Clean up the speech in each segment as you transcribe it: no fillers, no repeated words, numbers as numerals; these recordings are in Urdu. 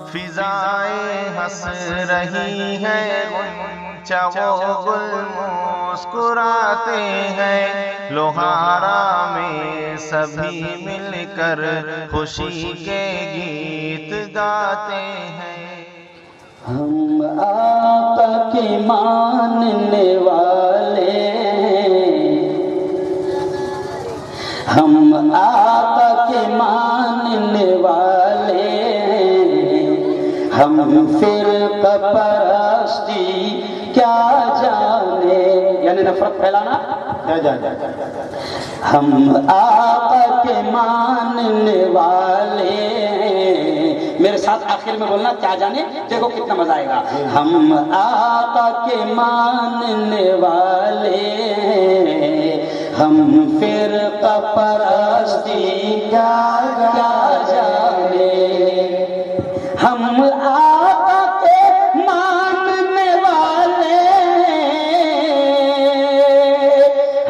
فضائیں ہنس رہی ہیں، غنچہ و گل مسکراتے ہیں، لوہارا میں سبھی مل کر خوشی کے گیت گاتے ہیں۔ ہم آقا کے ماننے والے ہیں، ہم آقا کے ماننے والے ہیں، ہم فرقہ پرستی کیا جانے، یعنی نفرت پھیلانا کیا جانے، ہم آقا کے ماننے والے ہیں۔ میرے ساتھ آخر میں بولنا کیا جانے، دیکھو کتنا مزہ آئے گا۔ ہم آقا کے ماننے والے ہیں، ہم فرقہ پرستی کیا جانے، ہم آقا کے ماننے والے ہیں،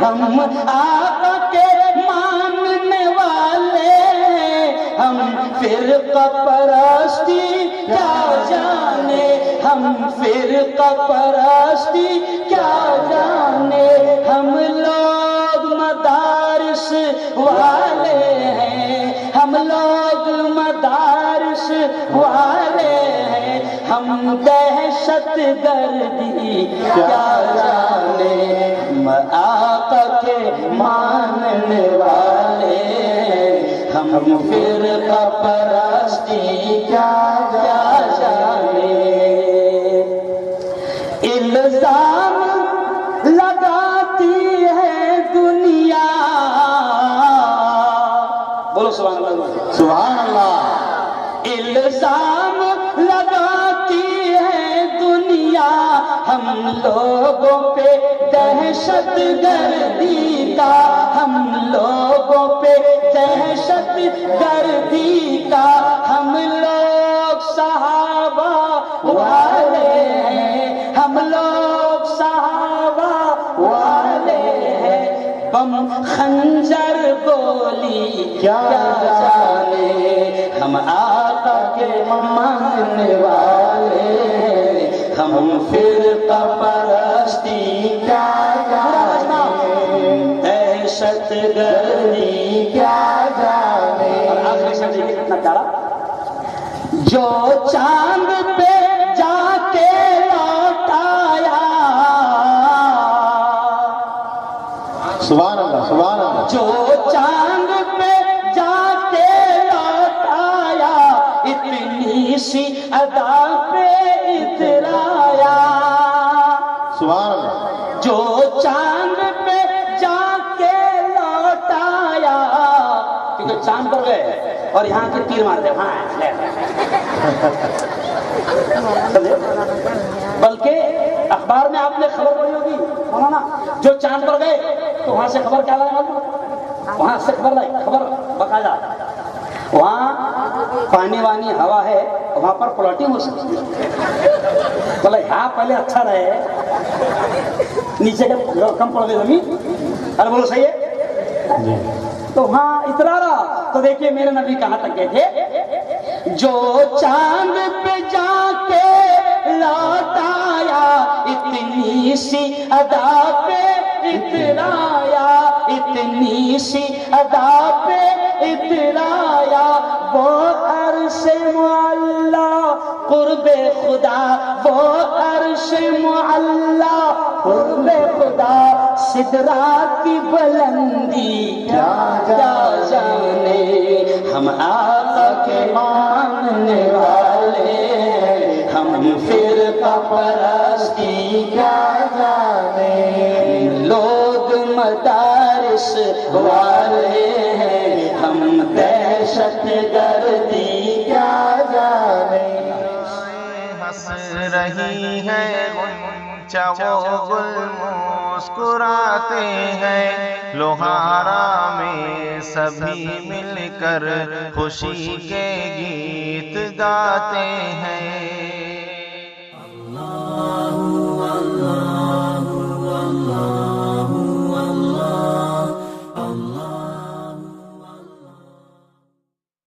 ہم آقا کے ماننے والے ہیں، ہم فرقہ پرستی کیا جانے، ہم فرقہ پرستی کیا جانے، ہم لوگ مدارس والے ہیں، ہم لوگ مدارس والے ہیں، ہم دہشت گردی کیا جانے، ہم آقا کے ماننے والے ہیں، ہم فرقہ پرستی کیا جانے۔ الزام لگاتی ہے دنیا، بولو سبحان اللہ، سبحان اللہ، الزام لگاتی ہے دنیا ہم لوگوں پہ دہشت گردی کا، ہم لوگوں پہ دہشت گردی کا، ہم لوگ صحابہ والے ہیں، ہم لوگ صحابہ والے ہیں، بم خنجر گولی کیا جانے، ہم آقا کے ماننے والے ہیں، ہم فرقہ پرستی کیا جانے، دہشت گردی کیا جانے۔ اور آخری شعر یہ کتنا پیارا، جو چاند پہ جا کے لوٹ آیا، سبحان اللہ، سبحان اللہ، جو چاند پہ جا کے لوٹ آیا، اتنی سی ادا پہ اترایا، سبحان اللہ، جو چاند پہ جا کے لوٹ آیا، کیونکہ چاند پر گئے اور یہاں کے تیر مار دے، ہاں بلکہ اخبار میں آپ نے خبر پڑھی ہوگی مولانا، جو چاند پر گئے تو وہاں سے خبر کیا لائے، وہاں سے خبر لائی، خبر باقاعدہ، وہاں پانی وانی ہوا ہے، وہاں پر پلاٹنگ ہو سکتی ہے، بولے یہاں پہلے اچھا رہے، نیچے کا کم پڑ گئے زمین، ارے بولو صحیح ہے، تو وہاں اترا رہا، تو دیکھیے میرے نبی کہاں تک گئے تھے، جو چاند پہ جا کے لوٹ آیا، اتنی سی ادا پہ اترایا، اتنی سی ادا پہ اترایا، وہ عرش معلا قرب خدا، وہ عرش معلا قرب خدا، سدرات کی بلندی کیا جانے، ہم آقا کے ماننے والے ہیں، ہم فرقہ پرستی کیا جانے، لوگ مدارس والے ہیں، ہم دہشت گردی کیا جانے۔ ہنس رہی ہیں، غنچہ و گل مسکراتے ہیں، لوہارا میں سبھی مل کر خوشی کے گیت گاتے ہیں۔